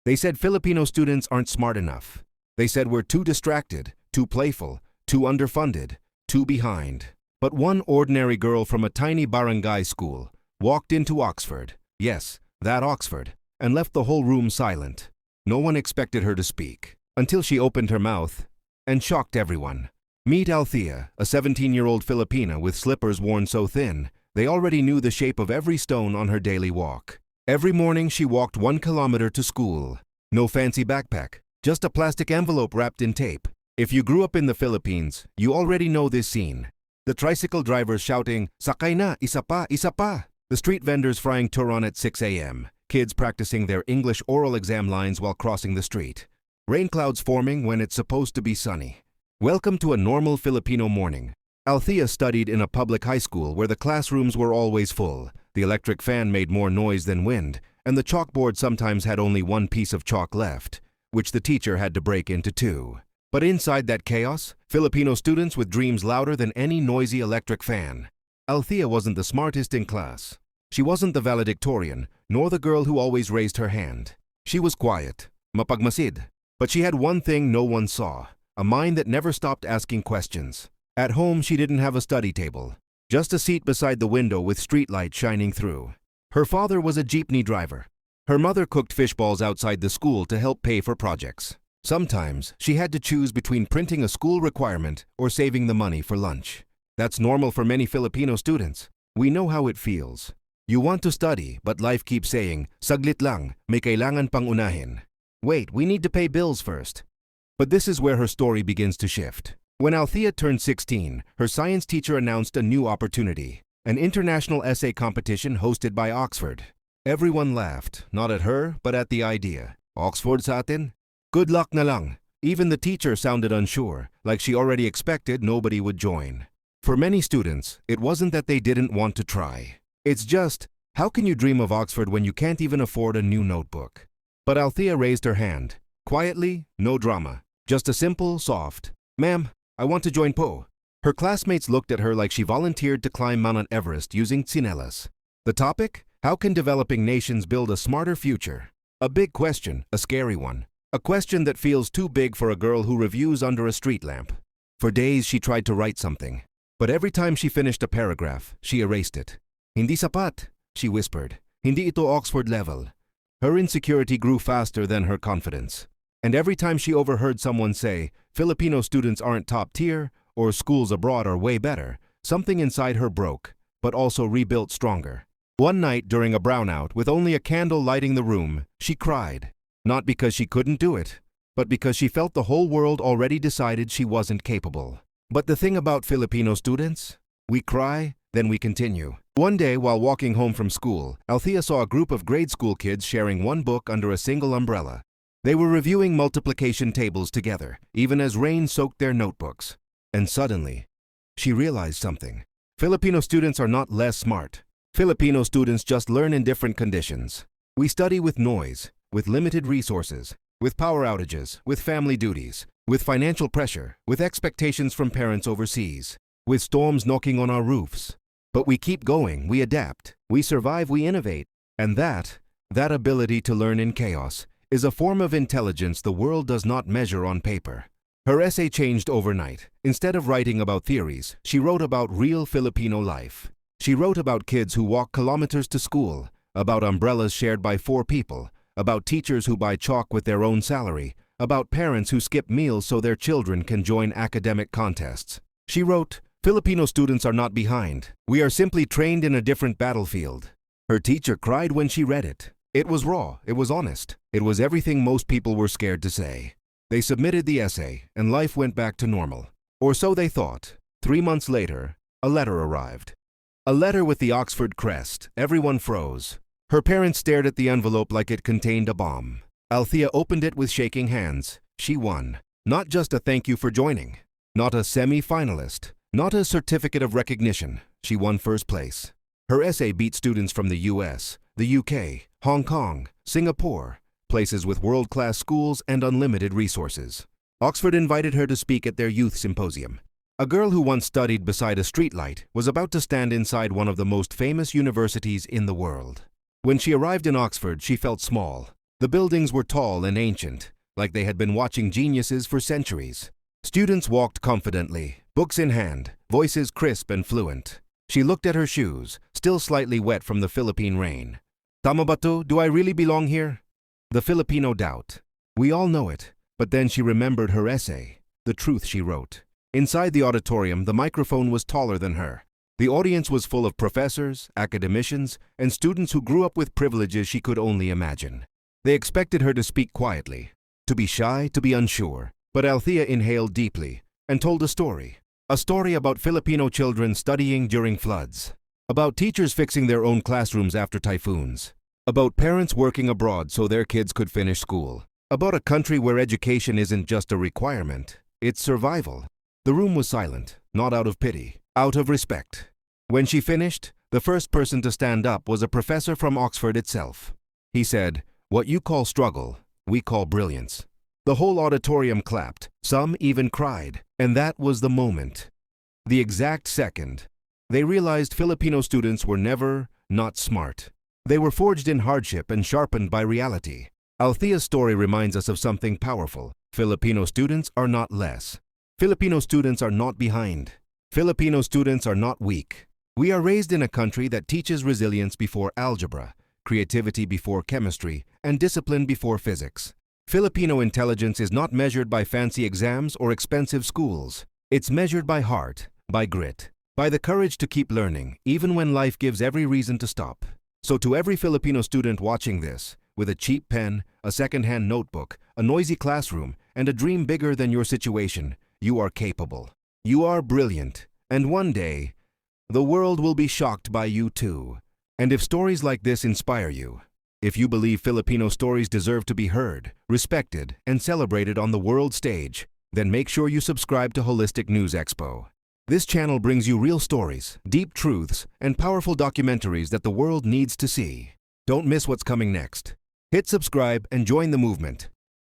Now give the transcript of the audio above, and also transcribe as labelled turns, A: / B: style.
A: They said Filipino students aren't smart enough. They said we're too distracted, too playful, too underfunded, too behind. But one ordinary girl from a tiny barangay school walked into Oxford, yes, that Oxford, and left the whole room silent. No one expected her to speak, until she opened her mouth and shocked everyone. Meet Althea, a 17-year-old Filipina with slippers worn so thin, they already knew the shape of every stone on her daily walk. Every morning she walked 1 kilometer to school. No fancy backpack, just a plastic envelope wrapped in tape. If you grew up in the Philippines, you already know this scene. The tricycle drivers shouting, "Sakay na, isa pa, isa pa!" The street vendors frying turon at 6 a.m. Kids practicing their English oral exam lines while crossing the street. Rain clouds forming when it's supposed to be sunny. Welcome to a normal Filipino morning. Althea studied in a public high school where the classrooms were always full. The electric fan made more noise than wind, and the chalkboard sometimes had only one piece of chalk left, which the teacher had to break into two. But inside that chaos, Filipino students with dreams louder than any noisy electric fan. Althea wasn't the smartest in class. She wasn't the valedictorian, nor the girl who always raised her hand. She was quiet, mapagmasid. But she had one thing no one saw, a mind that never stopped asking questions. At home, she didn't have a study table, just a seat beside the window with streetlight shining through. Her father was a jeepney driver. Her mother cooked fish balls outside the school to help pay for projects. Sometimes, she had to choose between printing a school requirement or saving the money for lunch. That's normal for many Filipino students. We know how it feels. You want to study, but life keeps saying, "Saglit lang, may kailangan pang unahin." Wait, we need to pay bills first. But this is where her story begins to shift. When Althea turned 16, her science teacher announced a new opportunity, an international essay competition hosted by Oxford. Everyone laughed, not at her, but at the idea. Oxford sa atin? Good luck na lang. Even the teacher sounded unsure, like she already expected nobody would join. For many students, it wasn't that they didn't want to try. It's just, how can you dream of Oxford when you can't even afford a new notebook? But Althea raised her hand. Quietly, no drama. Just a simple, soft, "Ma'am, I want to join po." Her classmates looked at her like she volunteered to climb Mount Everest using tsinelas. The topic? How can developing nations build a smarter future? A big question, a scary one. A question that feels too big for a girl who reviews under a street lamp. For days she tried to write something. But every time she finished a paragraph, she erased it. "Hindi sapat," she whispered. "Hindi ito Oxford level." Her insecurity grew faster than her confidence. And every time she overheard someone say, "Filipino students aren't top tier," or "schools abroad are way better," something inside her broke, but also rebuilt stronger. One night during a brownout, with only a candle lighting the room, she cried. Not because she couldn't do it, but because she felt the whole world already decided she wasn't capable. But the thing about Filipino students? We cry, then we continue. One day, while walking home from school, Althea saw a group of grade school kids sharing one book under a single umbrella. They were reviewing multiplication tables together, even as rain soaked their notebooks. And suddenly, she realized something. Filipino students are not less smart. Filipino students just learn in different conditions. We study with noise, with limited resources, with power outages, with family duties, with financial pressure, with expectations from parents overseas, with storms knocking on our roofs. But we keep going, we adapt, we survive, we innovate. And that ability to learn in chaos, is a form of intelligence the world does not measure on paper. Her essay changed overnight. Instead of writing about theories, she wrote about real Filipino life. She wrote about kids who walk kilometers to school, about umbrellas shared by 4 people, about teachers who buy chalk with their own salary, about parents who skip meals so their children can join academic contests. She wrote, "Filipino students are not behind. We are simply trained in a different battlefield." Her teacher cried when she read it. It was raw, it was honest, it was everything most people were scared to say. They submitted the essay, and life went back to normal. Or so they thought. 3 months later, a letter arrived. A letter with the Oxford crest. Everyone froze. Her parents stared at the envelope like it contained a bomb. Althea opened it with shaking hands. She won. Not just a thank you for joining. Not a semi-finalist. Not a certificate of recognition. She won first place. Her essay beat students from the US, the UK, Hong Kong, Singapore, places with world-class schools and unlimited resources. Oxford invited her to speak at their youth symposium. A girl who once studied beside a streetlight was about to stand inside one of the most famous universities in the world. When she arrived in Oxford, she felt small. The buildings were tall and ancient, like they had been watching geniuses for centuries. Students walked confidently, books in hand, voices crisp and fluent. She looked at her shoes, still slightly wet from the Philippine rain. Tama ba to? Do I really belong here? The Filipino doubt. We all know it, but then she remembered her essay, the truth she wrote. Inside the auditorium, the microphone was taller than her. The audience was full of professors, academicians, and students who grew up with privileges she could only imagine. They expected her to speak quietly, to be shy, to be unsure. But Althea inhaled deeply and told a story about Filipino children studying during floods, about teachers fixing their own classrooms after typhoons, about parents working abroad so their kids could finish school, about a country where education isn't just a requirement, it's survival. The room was silent, not out of pity, out of respect. When she finished, the first person to stand up was a professor from Oxford itself. He said, "What you call struggle, we call brilliance." The whole auditorium clapped, some even cried, and that was the moment. The exact second. They realized Filipino students were never not smart. They were forged in hardship and sharpened by reality. Althea's story reminds us of something powerful. Filipino students are not less. Filipino students are not behind. Filipino students are not weak. We are raised in a country that teaches resilience before algebra, creativity before chemistry, and discipline before physics. Filipino intelligence is not measured by fancy exams or expensive schools. It's measured by heart, by grit, by the courage to keep learning, even when life gives every reason to stop. So to every Filipino student watching this, with a cheap pen, a second-hand notebook, a noisy classroom, and a dream bigger than your situation, you are capable. You are brilliant. And one day, the world will be shocked by you too. And if stories like this inspire you, if you believe Filipino stories deserve to be heard, respected, and celebrated on the world stage, then make sure you subscribe to Holistic News Expo. This channel brings you real stories, deep truths, and powerful documentaries that the world needs to see. Don't miss what's coming next. Hit subscribe and join the movement.